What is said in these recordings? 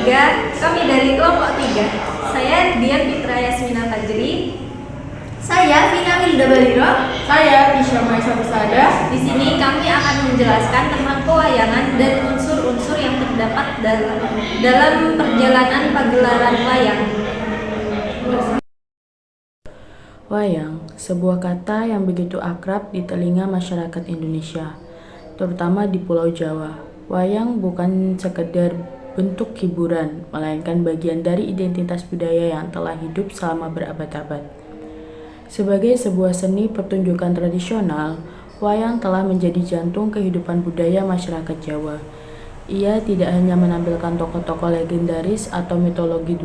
3, kami dari kelompok 3. Saya Dian Fitra Yasmina Fajri. Saya Vina Wilda Baliro. Saya Tisha Maisa Besada. Di sini kami akan menjelaskan tentang pewayangan dan unsur-unsur yang terdapat dalam perjalanan pagelaran wayang. Wayang, sebuah kata yang begitu akrab di telinga masyarakat Indonesia, terutama di Pulau Jawa. Wayang bukan sekedar bentuk hiburan, melainkan bagian dari identitas budaya yang telah hidup selama berabad-abad. Sebagai sebuah seni pertunjukan tradisional, wayang telah menjadi jantung kehidupan budaya masyarakat Jawa. Ia tidak hanya menampilkan tokoh-tokoh legendaris atau mitologi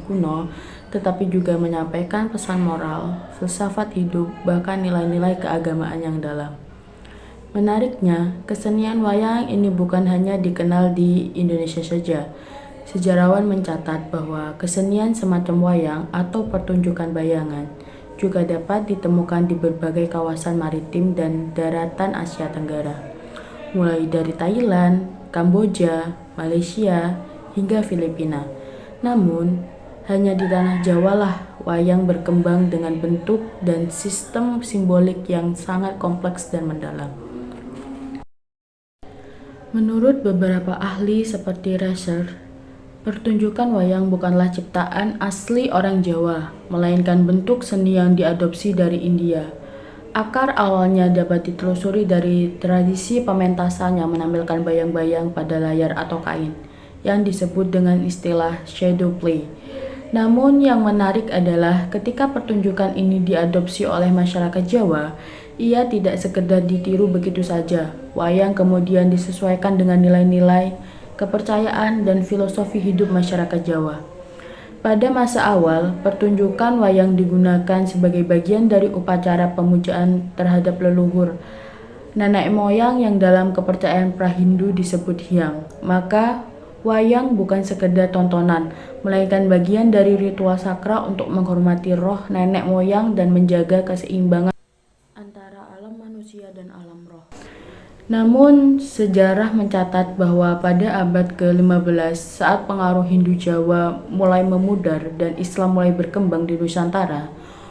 kuno, tetapi juga menyampaikan pesan moral, filsafat hidup, bahkan nilai-nilai keagamaan yang dalam. Menariknya, kesenian wayang ini bukan hanya dikenal di Indonesia saja. Sejarawan mencatat bahwa kesenian semacam wayang atau pertunjukan bayangan juga dapat ditemukan di berbagai kawasan maritim dan daratan Asia Tenggara, mulai dari Thailand, Kamboja, Malaysia, hingga Filipina. Namun, hanya di tanah Jawa lah wayang berkembang dengan bentuk dan sistem simbolik yang sangat kompleks dan mendalam. Menurut beberapa ahli seperti Rasher, pertunjukan wayang bukanlah ciptaan asli orang Jawa, melainkan bentuk seni yang diadopsi dari India. Akar awalnya dapat ditelusuri dari tradisi pementasan yang menampilkan bayang-bayang pada layar atau kain, yang disebut dengan istilah shadow play. Namun yang menarik adalah ketika pertunjukan ini diadopsi oleh masyarakat Jawa, ia tidak sekedar ditiru begitu saja. Wayang kemudian disesuaikan dengan nilai-nilai, kepercayaan, dan filosofi hidup masyarakat Jawa. Pada masa awal, pertunjukan wayang digunakan sebagai bagian dari upacara pemujaan terhadap leluhur, nenek moyang yang dalam kepercayaan pra-Hindu disebut hyang. Maka, wayang bukan sekedar tontonan, melainkan bagian dari ritual sakral untuk menghormati roh nenek moyang dan menjaga keseimbangan antara alam manusia dan alam roh. Namun, sejarah mencatat bahwa pada abad ke-15, saat pengaruh Hindu Jawa mulai memudar dan Islam mulai berkembang di Nusantara,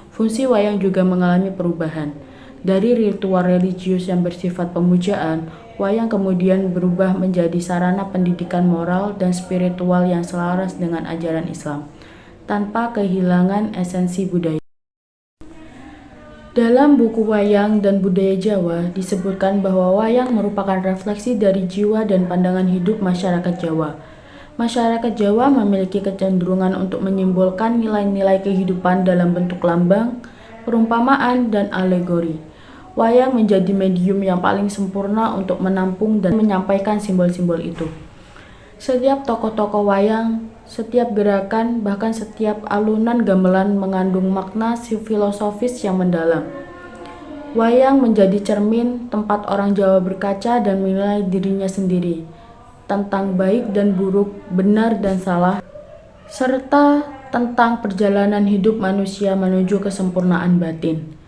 fungsi wayang juga mengalami perubahan. Dari ritual religius yang bersifat pemujaan, wayang kemudian berubah menjadi sarana pendidikan moral dan spiritual yang selaras dengan ajaran Islam, tanpa kehilangan esensi budaya. Dalam buku Wayang dan Budaya Jawa disebutkan bahwa wayang merupakan refleksi dari jiwa dan pandangan hidup masyarakat Jawa. Masyarakat Jawa memiliki kecenderungan untuk menyimbolkan nilai-nilai kehidupan dalam bentuk lambang, perumpamaan, dan alegori. Wayang menjadi medium yang paling sempurna untuk menampung dan menyampaikan simbol-simbol itu. Setiap tokoh-tokoh wayang, setiap gerakan, bahkan setiap alunan gamelan mengandung makna filosofis yang mendalam. Wayang menjadi cermin tempat orang Jawa berkaca dan menilai dirinya sendiri tentang baik dan buruk, benar dan salah, serta tentang perjalanan hidup manusia menuju kesempurnaan batin.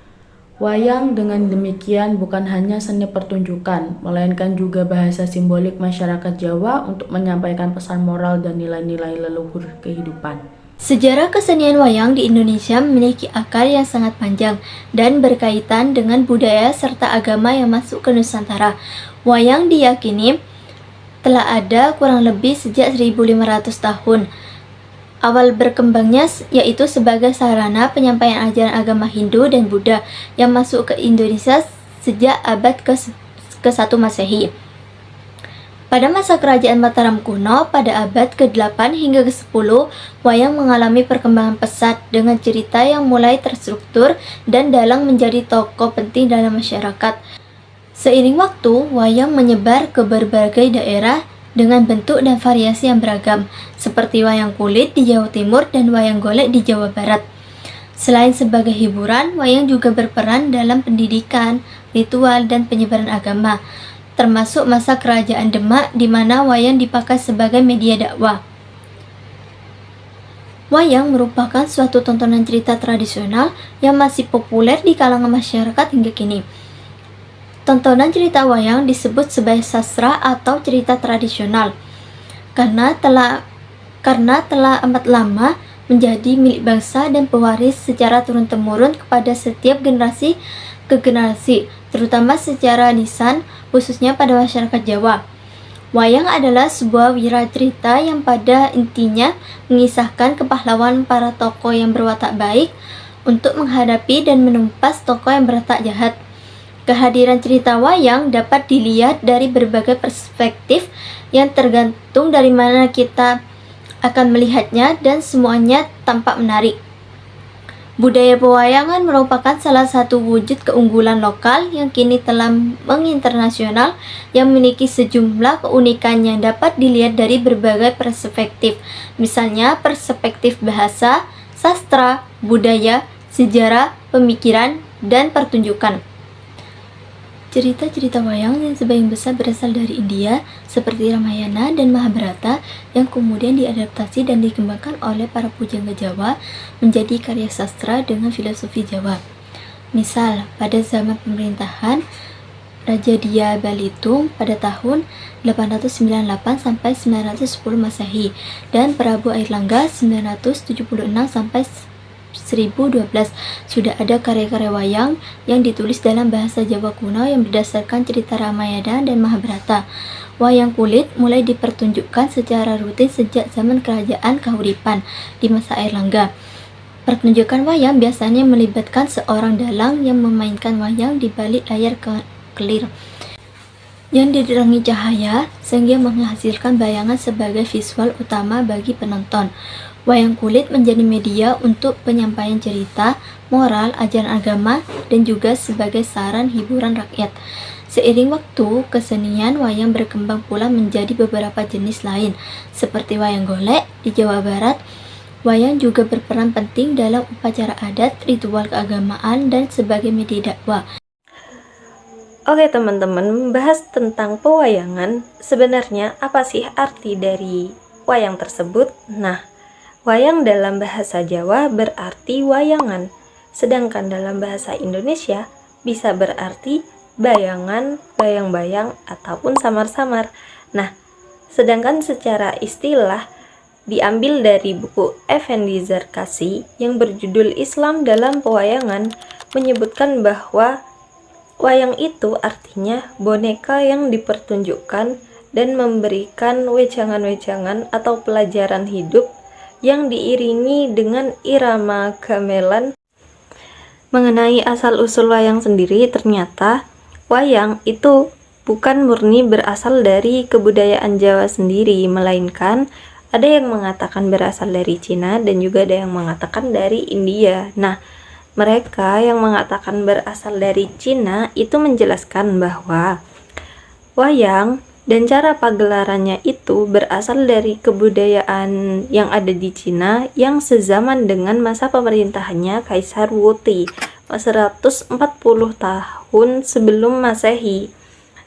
Wayang dengan demikian bukan hanya seni pertunjukan, melainkan juga bahasa simbolik masyarakat Jawa untuk menyampaikan pesan moral dan nilai-nilai leluhur kehidupan. Sejarah kesenian wayang di Indonesia memiliki akar yang sangat panjang dan berkaitan dengan budaya serta agama yang masuk ke Nusantara. Wayang diyakini telah ada kurang lebih sejak 1500 tahun. Awal berkembangnya yaitu sebagai sarana penyampaian ajaran agama Hindu dan Buddha yang masuk ke Indonesia sejak abad ke-1 Masehi. Pada masa kerajaan Mataram kuno, pada abad ke-8 hingga ke-10, wayang mengalami perkembangan pesat dengan cerita yang mulai terstruktur dan dalang menjadi tokoh penting dalam masyarakat. Seiring waktu, wayang menyebar ke berbagai daerah dengan bentuk dan variasi yang beragam, seperti wayang kulit di Jawa Timur dan wayang golek di Jawa Barat. Selain sebagai hiburan, wayang juga berperan dalam pendidikan, ritual, dan penyebaran agama, termasuk masa kerajaan Demak di mana wayang dipakai sebagai media dakwah. Wayang merupakan suatu tontonan cerita tradisional yang masih populer di kalangan masyarakat hingga kini. Tontonan cerita wayang disebut sebagai sastra atau cerita tradisional. karena telah amat lama menjadi milik bangsa dan pewaris secara turun-temurun kepada setiap generasi ke generasi, terutama secara lisan, khususnya pada masyarakat Jawa. Wayang adalah sebuah wiracarita yang pada intinya mengisahkan kepahlawanan para tokoh yang berwatak baik untuk menghadapi dan menumpas tokoh yang berwatak jahat. Kehadiran cerita wayang dapat dilihat dari berbagai perspektif yang tergantung dari mana kita akan melihatnya, dan semuanya tampak menarik. Budaya pewayangan merupakan salah satu wujud keunggulan lokal yang kini telah menginternasional, yang memiliki sejumlah keunikan yang dapat dilihat dari berbagai perspektif, misalnya perspektif bahasa, sastra, budaya, sejarah, pemikiran, dan pertunjukan. Cerita-cerita wayang yang sebagian besar berasal dari India, seperti Ramayana dan Mahabharata, yang kemudian diadaptasi dan dikembangkan oleh para pujangga Jawa menjadi karya sastra dengan filosofi Jawa. Misal, pada zaman pemerintahan Raja Dia Balitung pada tahun 898 sampai 910 Masehi dan Prabu Airlangga 976 sampai 1012, sudah ada karya-karya wayang yang ditulis dalam bahasa Jawa kuno yang berdasarkan cerita Ramayana dan Mahabharata. Wayang kulit mulai dipertunjukkan secara rutin sejak zaman kerajaan Kahuripan di masa Airlangga. Pertunjukan wayang biasanya melibatkan seorang dalang yang memainkan wayang di balik layar kelir yang diterangi cahaya sehingga menghasilkan bayangan sebagai visual utama bagi penonton. Wayang kulit menjadi media untuk penyampaian cerita, moral, ajaran agama, dan juga sebagai saran hiburan rakyat. Seiring waktu, kesenian wayang berkembang pula menjadi beberapa jenis lain, seperti wayang golek di Jawa Barat. Wayang juga berperan penting dalam upacara adat, ritual keagamaan, dan sebagai media dakwah. Oke teman-teman, membahas tentang pewayangan, sebenarnya apa sih arti dari wayang tersebut? Nah, wayang dalam bahasa Jawa berarti wayangan, sedangkan dalam bahasa Indonesia bisa berarti bayangan, bayang-bayang, ataupun samar-samar. Nah, sedangkan secara istilah diambil dari buku Effendi Zarkasi yang berjudul Islam dalam Pewayangan, menyebutkan bahwa wayang itu artinya boneka yang dipertunjukkan dan memberikan wejangan-wejangan atau pelajaran hidup yang diiringi dengan irama gamelan. Mengenai asal-usul wayang sendiri, ternyata wayang itu bukan murni berasal dari kebudayaan Jawa sendiri, melainkan ada yang mengatakan berasal dari Cina dan juga ada yang mengatakan dari India. Nah, mereka yang mengatakan berasal dari Cina itu menjelaskan bahwa wayang dan cara pagelarannya itu berasal dari kebudayaan yang ada di Cina yang sezaman dengan masa pemerintahannya Kaisar Wuti 140 tahun sebelum Masehi.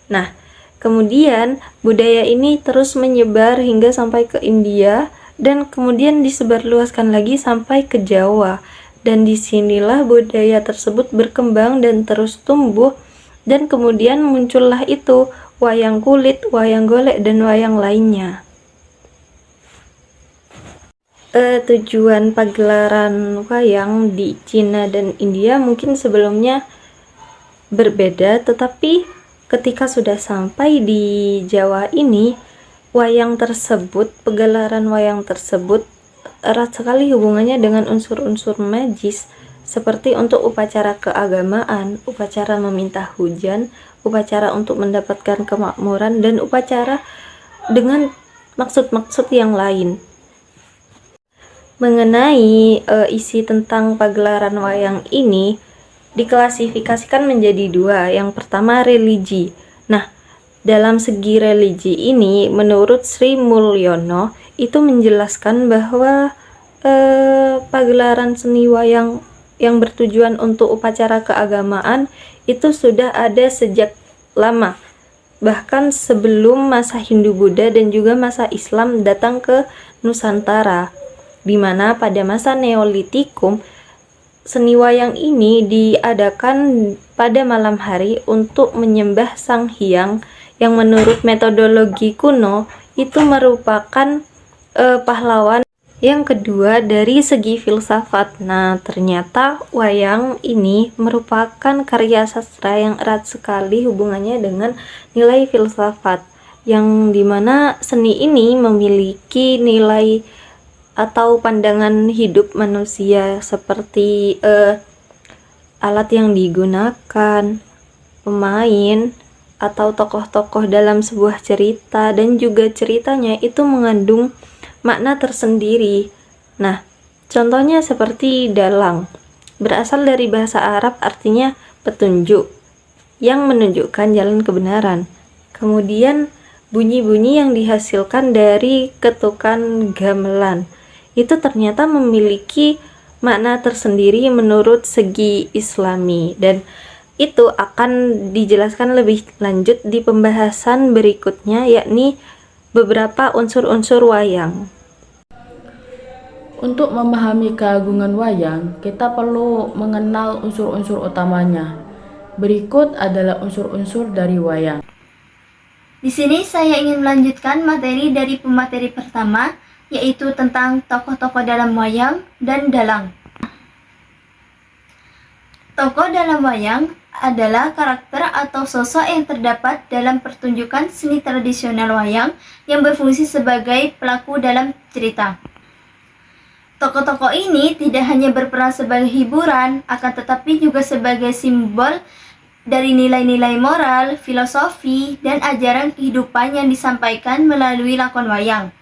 Nah, kemudian budaya ini terus menyebar hingga sampai ke India dan kemudian disebarluaskan lagi sampai ke Jawa. Dan disinilah budaya tersebut berkembang dan terus tumbuh, dan kemudian muncullah itu wayang kulit, wayang golek, dan wayang lainnya. Tujuan pagelaran wayang di Cina dan India mungkin sebelumnya berbeda, tetapi ketika sudah sampai di Jawa ini, wayang tersebut, pagelaran wayang tersebut erat sekali hubungannya dengan unsur-unsur magis, seperti untuk upacara keagamaan, upacara meminta hujan, upacara untuk mendapatkan kemakmuran, dan upacara dengan maksud-maksud yang lain. Mengenai isi tentang pagelaran wayang ini diklasifikasikan menjadi dua. Yang pertama, religi. Nah, dalam segi religi ini, menurut Sri Mulyono, itu menjelaskan bahwa pagelaran seni wayang yang bertujuan untuk upacara keagamaan itu sudah ada sejak lama, bahkan sebelum masa Hindu-Buddha dan juga masa Islam datang ke Nusantara, di mana pada masa Neolitikum seni wayang ini diadakan pada malam hari untuk menyembah Sang Hyang, yang menurut metodologi kuno itu merupakan pahlawan yang kedua dari segi filsafat. Nah, ternyata wayang ini merupakan karya sastra yang erat sekali hubungannya dengan nilai filsafat, yang dimana seni ini memiliki nilai atau pandangan hidup manusia seperti alat yang digunakan, pemain, atau tokoh-tokoh dalam sebuah cerita, dan juga ceritanya itu mengandung makna tersendiri. Nah, contohnya seperti dalang, berasal dari bahasa Arab artinya petunjuk, yang menunjukkan jalan kebenaran. Kemudian bunyi-bunyi yang dihasilkan dari ketukan gamelan itu ternyata memiliki makna tersendiri menurut segi Islami, dan itu akan dijelaskan lebih lanjut di pembahasan berikutnya, yakni beberapa unsur-unsur wayang. Untuk memahami keagungan wayang, kita perlu mengenal unsur-unsur utamanya. Berikut adalah unsur-unsur dari wayang. Di sini saya ingin melanjutkan materi dari pemateri pertama, yaitu tentang tokoh-tokoh dalam wayang dan dalang. Tokoh dalam wayang adalah karakter atau sosok yang terdapat dalam pertunjukan seni tradisional wayang yang berfungsi sebagai pelaku dalam cerita. Tokoh-tokoh ini tidak hanya berperan sebagai hiburan, akan tetapi juga sebagai simbol dari nilai-nilai moral, filosofi, dan ajaran kehidupan yang disampaikan melalui lakon wayang.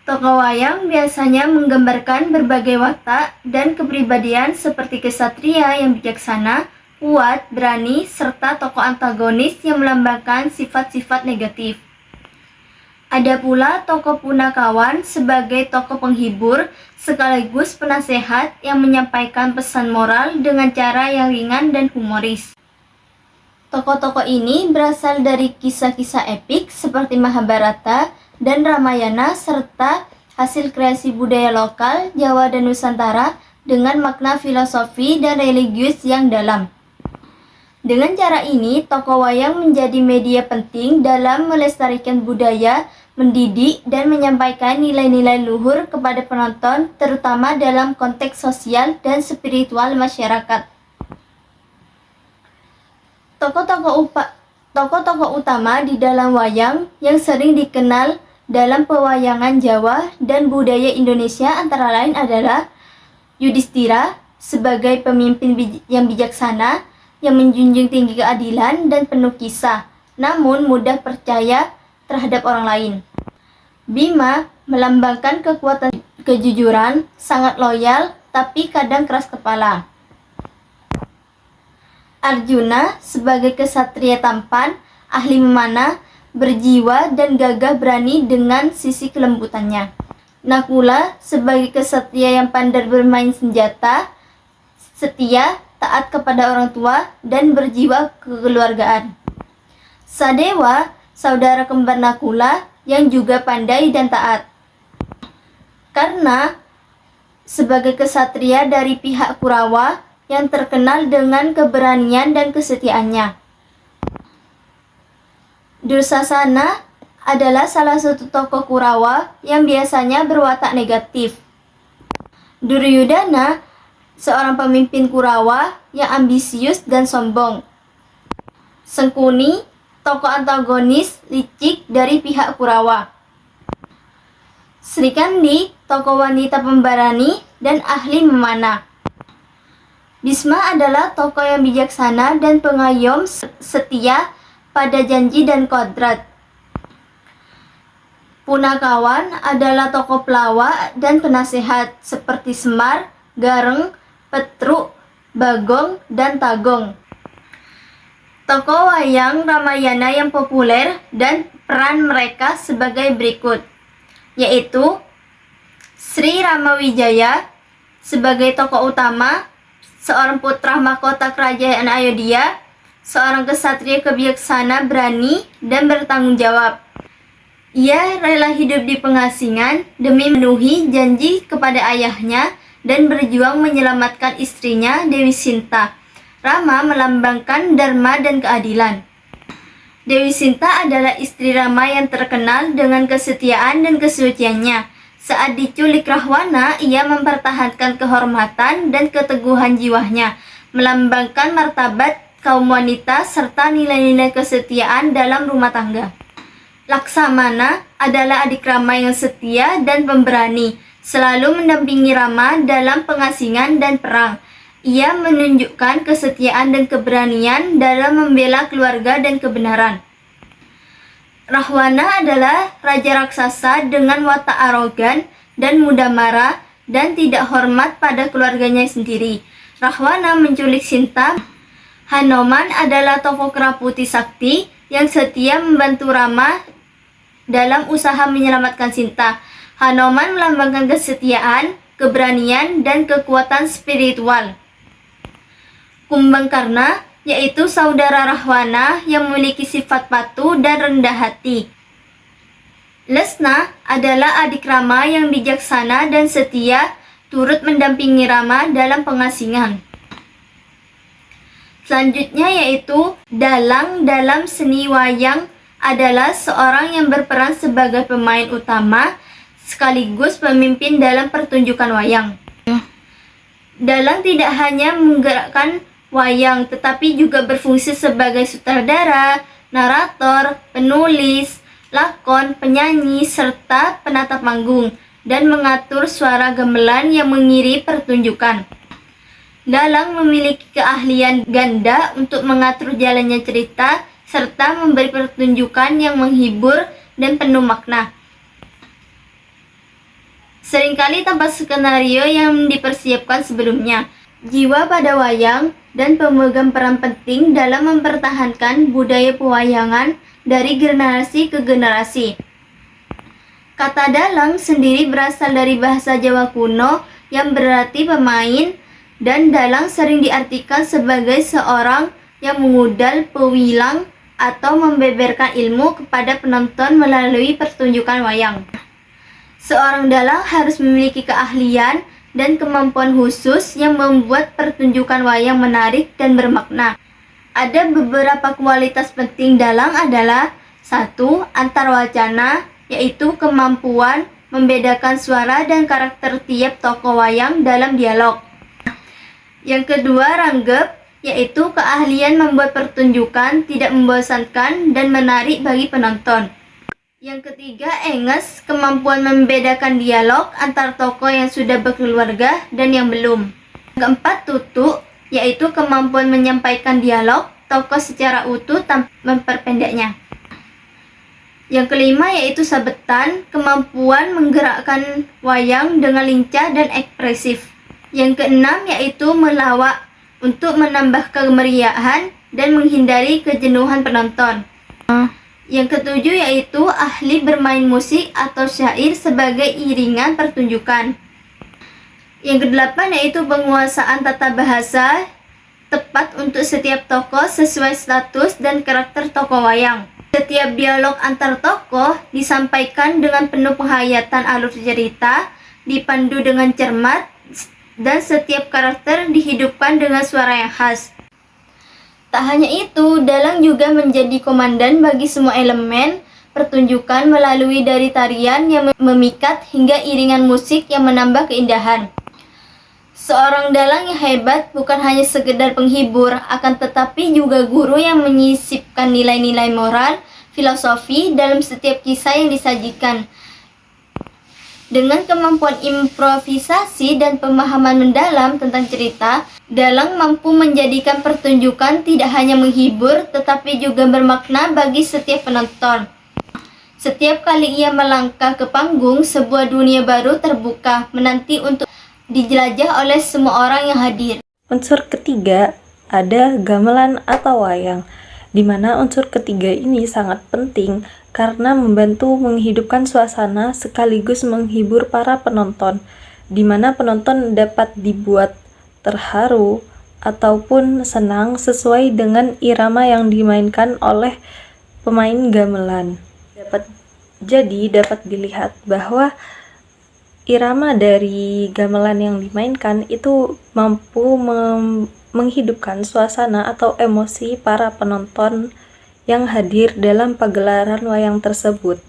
Tokoh wayang biasanya menggambarkan berbagai watak dan kepribadian seperti kesatria yang bijaksana, kuat, berani, serta tokoh antagonis yang melambangkan sifat-sifat negatif. Ada pula tokoh punakawan sebagai tokoh penghibur sekaligus penasehat yang menyampaikan pesan moral dengan cara yang ringan dan humoris. Tokoh-tokoh ini berasal dari kisah-kisah epik seperti Mahabharata dan Ramayana serta hasil kreasi budaya lokal Jawa dan Nusantara dengan makna filosofi dan religius yang dalam. Dengan cara ini, tokoh wayang menjadi media penting dalam melestarikan budaya, mendidik, dan menyampaikan nilai-nilai luhur kepada penonton, terutama dalam konteks sosial dan spiritual masyarakat. Tokoh-tokoh utama di dalam wayang yang sering dikenal dalam pewayangan Jawa dan budaya Indonesia antara lain adalah Yudhistira sebagai pemimpin yang bijaksana, yang menjunjung tinggi keadilan dan penuh kisah, namun mudah percaya terhadap orang lain. Bima melambangkan kekuatan kejujuran, sangat loyal, tapi kadang keras kepala. Arjuna sebagai kesatria tampan, ahli memanah, berjiwa dan gagah berani dengan sisi kelembutannya. Nakula sebagai kesatria yang pandai bermain senjata, setia, taat kepada orang tua, dan berjiwa kekeluargaan. Sadewa, saudara kembar Nakula yang juga pandai dan taat. Karna sebagai kesatria dari pihak Kurawa yang terkenal dengan keberanian dan kesetiaannya. Dursasana adalah salah satu tokoh Kurawa yang biasanya berwatak negatif. Duryudana seorang pemimpin Kurawa yang ambisius dan sombong. Sengkuni, tokoh antagonis licik dari pihak Kurawa. Srikandi, tokoh wanita pemberani dan ahli memanah. Bisma adalah tokoh yang bijaksana dan pengayom, setia pada janji dan kodrat. Punakawan adalah tokoh pelawak dan penasehat seperti Semar, Gareng, Petruk, Bagong, dan Tagong. Tokoh wayang Ramayana yang populer dan peran mereka sebagai berikut, yaitu Sri Ramawijaya sebagai tokoh utama, seorang putra mahkota kerajaan Ayodhya, seorang kesatria kebijaksana, berani, dan bertanggung jawab. Ia rela hidup di pengasingan demi memenuhi janji kepada ayahnya dan berjuang menyelamatkan istrinya Dewi Sinta. Rama melambangkan dharma dan keadilan. Dewi Sinta adalah istri Rama yang terkenal dengan kesetiaan dan kesuciannya. Saat diculik Rahwana, ia mempertahankan kehormatan dan keteguhan jiwanya, melambangkan martabat kaum wanita serta nilai-nilai kesetiaan dalam rumah tangga. Laksamana adalah adik Rama yang setia dan pemberani, selalu mendampingi Rama dalam pengasingan dan perang. Ia menunjukkan kesetiaan dan keberanian dalam membela keluarga dan kebenaran. Rahwana adalah raja raksasa dengan watak arogan dan mudah marah dan tidak hormat pada keluarganya sendiri. Rahwana menculik Sinta. Hanuman adalah tokoh kera putih sakti yang setia membantu Rama dalam usaha menyelamatkan Sinta. Hanuman melambangkan kesetiaan, keberanian, dan kekuatan spiritual. Kumbangkarna yaitu saudara Rahwana yang memiliki sifat patuh dan rendah hati. Lesna adalah adik Rama yang bijaksana dan setia, turut mendampingi Rama dalam pengasingan. Selanjutnya yaitu Dalang dalam seni wayang adalah seorang yang berperan sebagai pemain utama sekaligus pemimpin dalam pertunjukan wayang. Dalang tidak hanya menggerakkan wayang, tetapi juga berfungsi sebagai sutradara, narator, penulis, lakon, penyanyi, serta penata panggung, dan mengatur suara gamelan yang mengiringi pertunjukan. Dalang memiliki keahlian ganda untuk mengatur jalannya cerita, serta memberi pertunjukan yang menghibur dan penuh makna. Seringkali tanpa skenario yang dipersiapkan sebelumnya. Jiwa pada wayang dan pemegang peran penting dalam mempertahankan budaya pewayangan dari generasi ke generasi. Kata dalang sendiri berasal dari bahasa Jawa kuno yang berarti pemain, dan dalang sering diartikan sebagai seorang yang mengudal, pewilang, atau membeberkan ilmu kepada penonton melalui pertunjukan wayang. Seorang dalang harus memiliki keahlian dan kemampuan khusus yang membuat pertunjukan wayang menarik dan bermakna. Ada beberapa kualitas penting dalang adalah 1. Antarwacana, yaitu kemampuan membedakan suara dan karakter tiap tokoh wayang dalam dialog. Yang kedua, ranggep, yaitu keahlian membuat pertunjukan tidak membosankan dan menarik bagi penonton. Yang ketiga, enges, kemampuan membedakan dialog antar tokoh yang sudah berkeluarga dan yang belum. Yang keempat, tutuk, yaitu kemampuan menyampaikan dialog tokoh secara utuh tanpa memperpendeknya. Yang kelima yaitu sabetan, kemampuan menggerakkan wayang dengan lincah dan ekspresif. Yang keenam yaitu melawak untuk menambah kemeriahan dan menghindari kejenuhan penonton. Yang ketujuh yaitu ahli bermain musik atau syair sebagai iringan pertunjukan. Yang kedelapan yaitu penguasaan tata bahasa tepat untuk setiap tokoh sesuai status dan karakter tokoh wayang. Setiap dialog antar tokoh disampaikan dengan penuh penghayatan alur cerita, dipandu dengan cermat, dan setiap karakter dihidupkan dengan suara yang khas. Tak hanya itu, dalang juga menjadi komandan bagi semua elemen pertunjukan melalui dari tarian yang memikat hingga iringan musik yang menambah keindahan. Seorang dalang yang hebat bukan hanya sekedar penghibur, akan tetapi juga guru yang menyisipkan nilai-nilai moral, filosofi dalam setiap kisah yang disajikan. Dengan kemampuan improvisasi dan pemahaman mendalam tentang cerita, dalang mampu menjadikan pertunjukan tidak hanya menghibur, tetapi juga bermakna bagi setiap penonton. Setiap kali ia melangkah ke panggung, sebuah dunia baru terbuka, menanti untuk dijelajah oleh semua orang yang hadir. Unsur ketiga ada gamelan atau wayang, di mana unsur ketiga ini sangat penting karena membantu menghidupkan suasana sekaligus menghibur para penonton, di mana penonton dapat dibuat terharu ataupun senang sesuai dengan irama yang dimainkan oleh pemain gamelan. Dapat dilihat bahwa irama dari gamelan yang dimainkan itu mampu menghidupkan suasana atau emosi para penonton yang hadir dalam pagelaran wayang tersebut.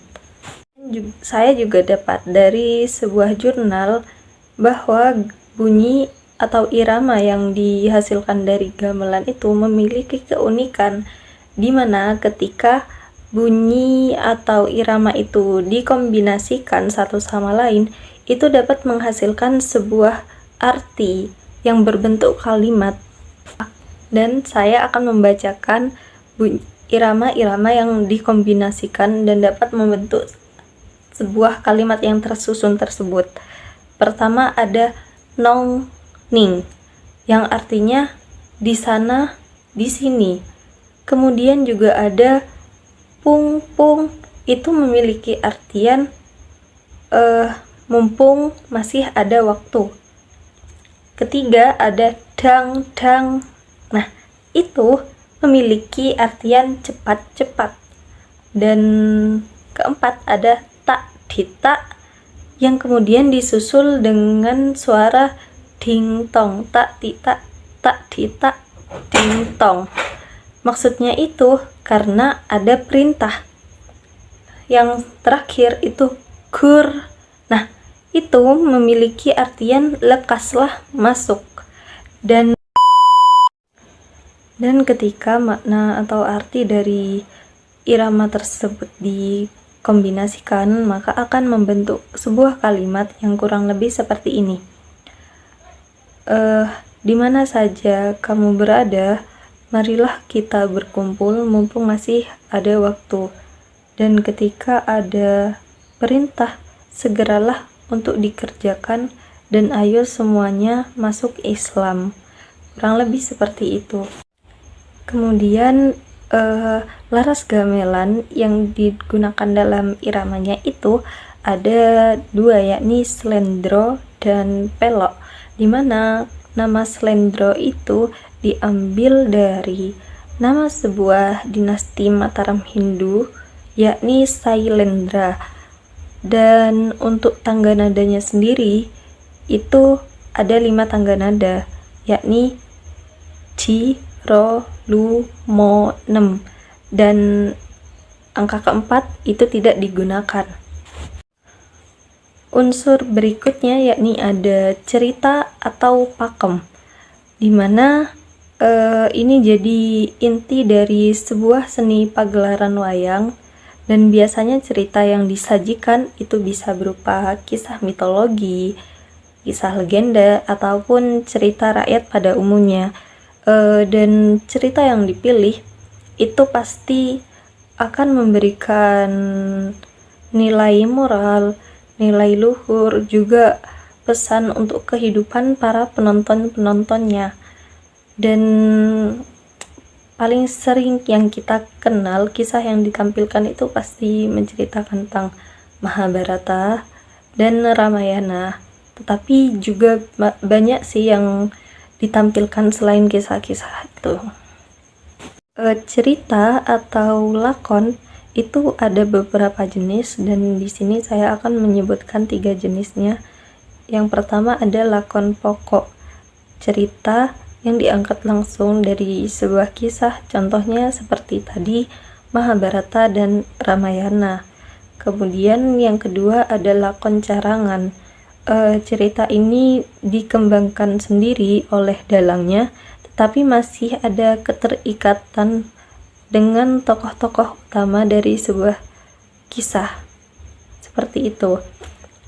Saya juga dapat dari sebuah jurnal bahwa bunyi atau irama yang dihasilkan dari gamelan itu memiliki keunikan, di mana ketika bunyi atau irama itu dikombinasikan satu sama lain, itu dapat menghasilkan sebuah arti yang berbentuk kalimat. Dan saya akan membacakan irama-irama yang dikombinasikan dan dapat membentuk sebuah kalimat yang tersusun tersebut. Pertama ada nong ning, yang artinya di sana, di sini. Kemudian juga ada pung pung, itu memiliki artian mumpung masih ada waktu. Ketiga ada dang dang. Nah, itu memiliki artian cepat-cepat. Dan keempat ada tak dita, yang kemudian disusul dengan suara ding tong, tak dita, tak dita, ding tong. Maksudnya itu karena ada perintah. Yang terakhir itu gur. Nah, itu memiliki artian lekaslah masuk. Dan ketika makna atau arti dari irama tersebut dikombinasikan, maka akan membentuk sebuah kalimat yang kurang lebih seperti ini. Di mana saja kamu berada, marilah kita berkumpul mumpung masih ada waktu. Dan ketika ada perintah, segeralah untuk dikerjakan, dan ayo semuanya masuk Islam. Kurang lebih seperti itu. Kemudian laras gamelan yang digunakan dalam iramanya itu ada dua, yakni slendro dan pelok, dimana nama slendro itu diambil dari nama sebuah dinasti Mataram Hindu, yakni Sailendra. Dan untuk tangga nadanya sendiri itu ada 5 tangga nada, yakni Ji, Ro, Lu, Mo, Nem, dan angka keempat itu tidak digunakan. Unsur berikutnya yakni ada cerita atau pakem, dimana ini jadi inti dari sebuah seni pagelaran wayang. Dan biasanya cerita yang disajikan itu bisa berupa kisah mitologi, kisah legenda, ataupun cerita rakyat pada umumnya. Dan cerita yang dipilih itu pasti akan memberikan nilai moral, nilai luhur, juga pesan untuk kehidupan para penonton-penontonnya. Dan paling sering yang kita kenal, kisah yang ditampilkan itu pasti menceritakan tentang Mahabharata dan Ramayana. Tetapi juga banyak sih yang ditampilkan selain kisah-kisah itu. Cerita atau lakon itu ada beberapa jenis, dan di sini saya akan menyebutkan 3 jenisnya. Yang pertama ada lakon pokok, cerita yang diangkat langsung dari sebuah kisah, contohnya seperti tadi Mahabharata dan Ramayana. Kemudian yang kedua ada lakon carangan. Cerita ini dikembangkan sendiri oleh dalangnya, tetapi masih ada keterikatan dengan tokoh-tokoh utama dari sebuah kisah, seperti itu.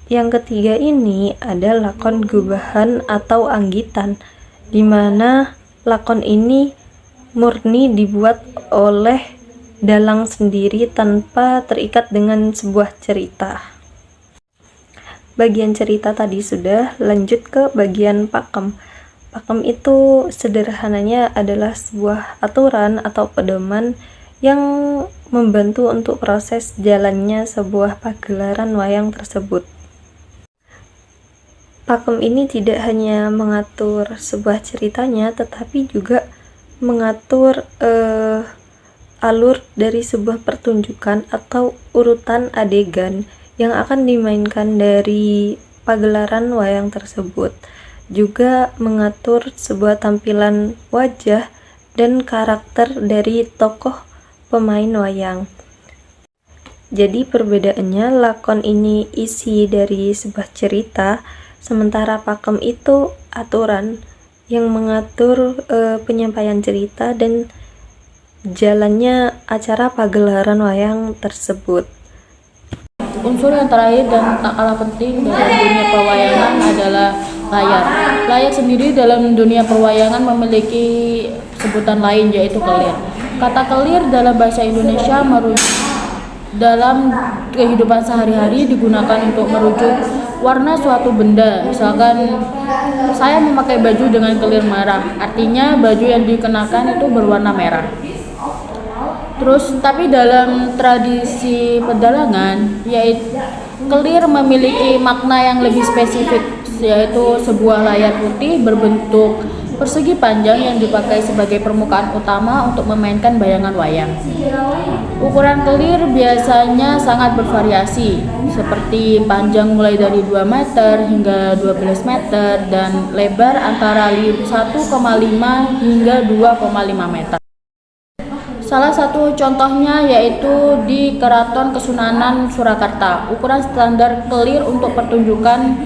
Yang ketiga ini ada lakon gubahan atau anggitan, di mana lakon ini murni dibuat oleh dalang sendiri tanpa terikat dengan sebuah cerita. Bagian cerita tadi sudah, lanjut ke bagian pakem. Pakem itu sederhananya adalah sebuah aturan atau pedoman yang membantu untuk proses jalannya sebuah pagelaran wayang tersebut. Pakem ini tidak hanya mengatur sebuah ceritanya, tetapi juga mengatur alur dari sebuah pertunjukan atau urutan adegan yang akan dimainkan dari pagelaran wayang tersebut. Juga mengatur sebuah tampilan wajah dan karakter dari tokoh pemain wayang. Jadi perbedaannya, lakon ini isi dari sebuah cerita, sementara pakem itu aturan yang mengatur penyampaian cerita dan jalannya acara pagelaran wayang tersebut. Unsur yang terakhir dan tak kalah penting dalam dunia perwayangan adalah layar. Layar sendiri dalam dunia perwayangan memiliki sebutan lain, yaitu kelir. Kata kelir dalam bahasa Indonesia dalam kehidupan sehari-hari digunakan untuk merujuk warna suatu benda. Misalkan saya memakai baju dengan kelir merah, artinya baju yang dikenakan itu berwarna merah. Terus tapi dalam tradisi pedalangan, yaitu kelir memiliki makna yang lebih spesifik, yaitu sebuah layar putih berbentuk persegi panjang yang dipakai sebagai permukaan utama untuk memainkan bayangan wayang. Ukuran kelir biasanya sangat bervariasi, seperti panjang mulai dari 2 meter hingga 12 meter dan lebar antara 1,5 hingga 2,5 meter. Salah satu contohnya yaitu di Keraton Kesunanan Surakarta. Ukuran standar kelir untuk pertunjukan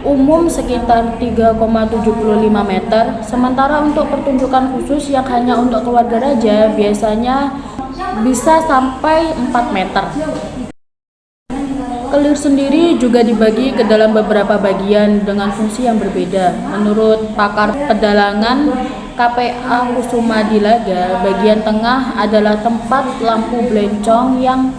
umum sekitar 3,75 meter, sementara untuk pertunjukan khusus yang hanya untuk keluarga raja biasanya bisa sampai 4 meter. Kelir sendiri juga dibagi ke dalam beberapa bagian dengan fungsi yang berbeda. Menurut pakar pedalangan KPA Kusuma Dilaga, bagian tengah adalah tempat lampu blencong yang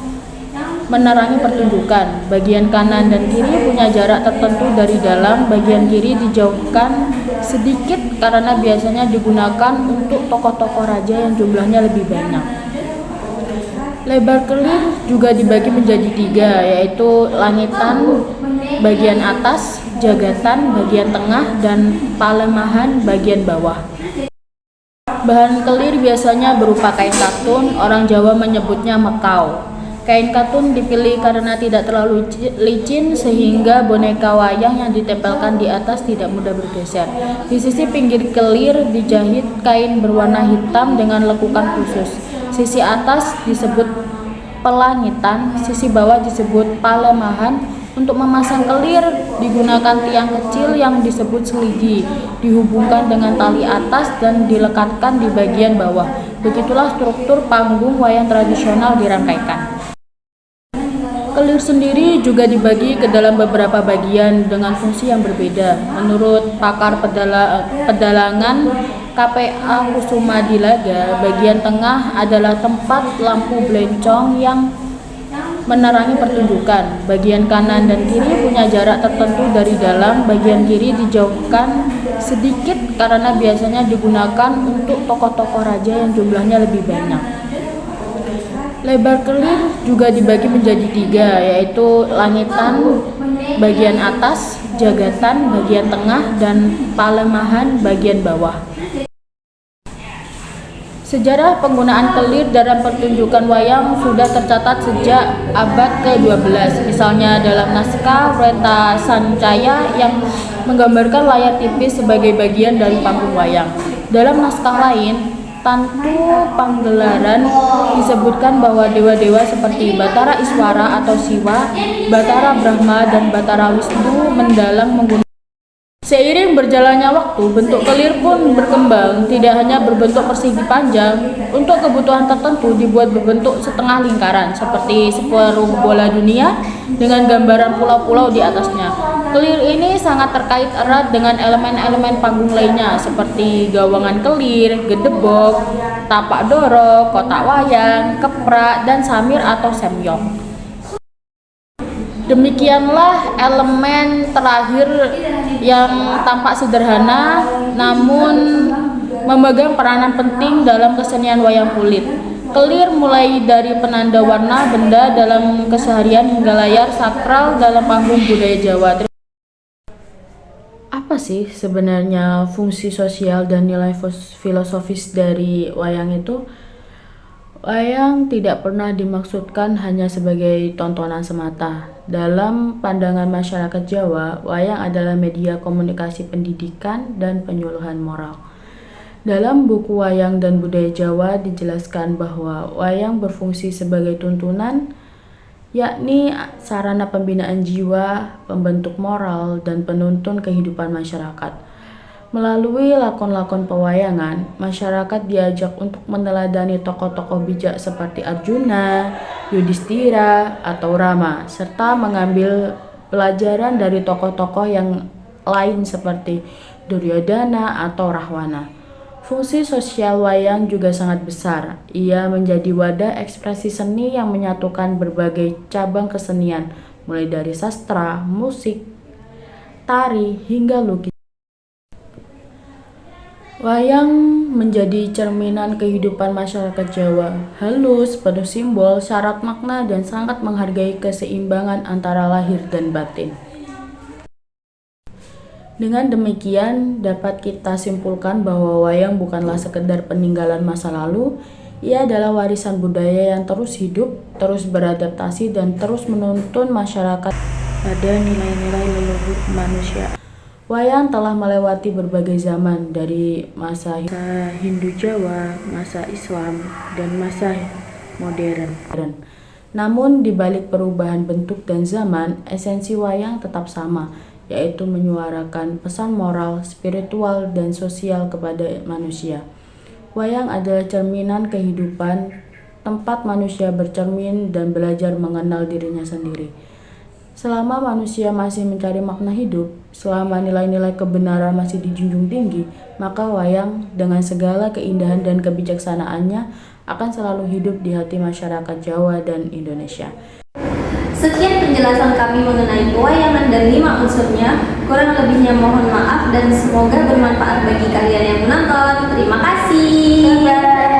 menerangi pertunjukan. Bagian kanan dan kiri punya jarak tertentu dari dalam. Bagian kiri dijauhkan sedikit karena biasanya digunakan untuk tokoh-tokoh raja yang jumlahnya lebih banyak. Lebar kelir juga dibagi menjadi 3, yaitu langitan bagian atas, jagatan bagian tengah, dan palemahan bagian bawah. Bahan kelir biasanya berupa kain katun, orang Jawa menyebutnya mekau. Kain katun dipilih karena tidak terlalu licin sehingga boneka wayang yang ditempelkan di atas tidak mudah bergeser. Di sisi pinggir kelir dijahit kain berwarna hitam dengan lekukan khusus. Sisi atas disebut pelangitan, sisi bawah disebut palemahan. Untuk memasang kelir digunakan tiang kecil yang disebut seligi, dihubungkan dengan tali atas dan dilekatkan di bagian bawah. Begitulah struktur panggung wayang tradisional dirangkaikan. Kelir sendiri juga dibagi ke dalam beberapa bagian dengan fungsi yang berbeda. Menurut pakar pedalangan KPA Kusuma Dilaga, bagian tengah adalah tempat lampu blencong yang menerangi pertunjukan. Bagian kanan dan kiri punya jarak tertentu dari dalam. Bagian kiri dijauhkan sedikit karena biasanya digunakan untuk tokoh-tokoh raja yang jumlahnya lebih banyak. Lebar kelir juga dibagi menjadi 3, yaitu langitan bagian atas, jagatan bagian tengah, dan palemahan bagian bawah. Sejarah penggunaan kelir dalam pertunjukan wayang sudah tercatat sejak abad ke-12. Misalnya dalam naskah Wreta Sancaya yang menggambarkan layar tipis sebagai bagian dari panggung wayang. Dalam naskah lain, Tantu Panggelaran disebutkan bahwa dewa-dewa seperti Batara Iswara atau Siwa, Batara Brahma, dan Batara Wisnu mendalang menggunakan. Seiring berjalannya waktu, bentuk kelir pun berkembang, tidak hanya berbentuk persegi panjang. Untuk kebutuhan tertentu dibuat berbentuk setengah lingkaran, seperti separuh bola dunia dengan gambaran pulau-pulau di atasnya. Kelir ini sangat terkait erat dengan elemen-elemen panggung lainnya, seperti gawangan kelir, gedebok, tapak doro, kotak wayang, keprak, dan samir atau semyong. Demikianlah elemen terakhir yang tampak sederhana namun memegang peranan penting dalam kesenian wayang kulit. Kelir mulai dari penanda warna benda dalam keseharian hingga layar sakral dalam panggung budaya Jawa. Apa sih sebenarnya fungsi sosial dan nilai filosofis dari wayang itu? Wayang tidak pernah dimaksudkan hanya sebagai tontonan semata. Dalam pandangan masyarakat Jawa, wayang adalah media komunikasi pendidikan dan penyuluhan moral. Dalam buku Wayang dan Budaya Jawa dijelaskan bahwa wayang berfungsi sebagai tuntunan, yakni sarana pembinaan jiwa, pembentuk moral, dan penuntun kehidupan masyarakat. Melalui lakon-lakon pewayangan, masyarakat diajak untuk meneladani tokoh-tokoh bijak seperti Arjuna, Yudhistira, atau Rama, serta mengambil pelajaran dari tokoh-tokoh yang lain seperti Duryodhana atau Rahwana. Fungsi sosial wayang juga sangat besar. Ia menjadi wadah ekspresi seni yang menyatukan berbagai cabang kesenian, mulai dari sastra, musik, tari, hingga lukis. Wayang menjadi cerminan kehidupan masyarakat Jawa, halus, penuh simbol, syarat makna, dan sangat menghargai keseimbangan antara lahir dan batin. Dengan demikian, dapat kita simpulkan bahwa wayang bukanlah sekedar peninggalan masa lalu, ia adalah warisan budaya yang terus hidup, terus beradaptasi, dan terus menuntun masyarakat pada nilai-nilai leluhur manusia. Wayang telah melewati berbagai zaman, dari masa Hindu Jawa, masa Islam, dan masa modern. Namun, di balik perubahan bentuk dan zaman, esensi wayang tetap sama, yaitu menyuarakan pesan moral, spiritual, dan sosial kepada manusia. Wayang adalah cerminan kehidupan, tempat manusia bercermin dan belajar mengenal dirinya sendiri. Selama manusia masih mencari makna hidup, selama nilai-nilai kebenaran masih dijunjung tinggi, maka wayang dengan segala keindahan dan kebijaksanaannya akan selalu hidup di hati masyarakat Jawa dan Indonesia. Sekian penjelasan kami mengenai pewayangan dan 5 unsurnya. Kurang lebihnya mohon maaf dan semoga bermanfaat bagi kalian yang menonton. Terima kasih. Bye-bye.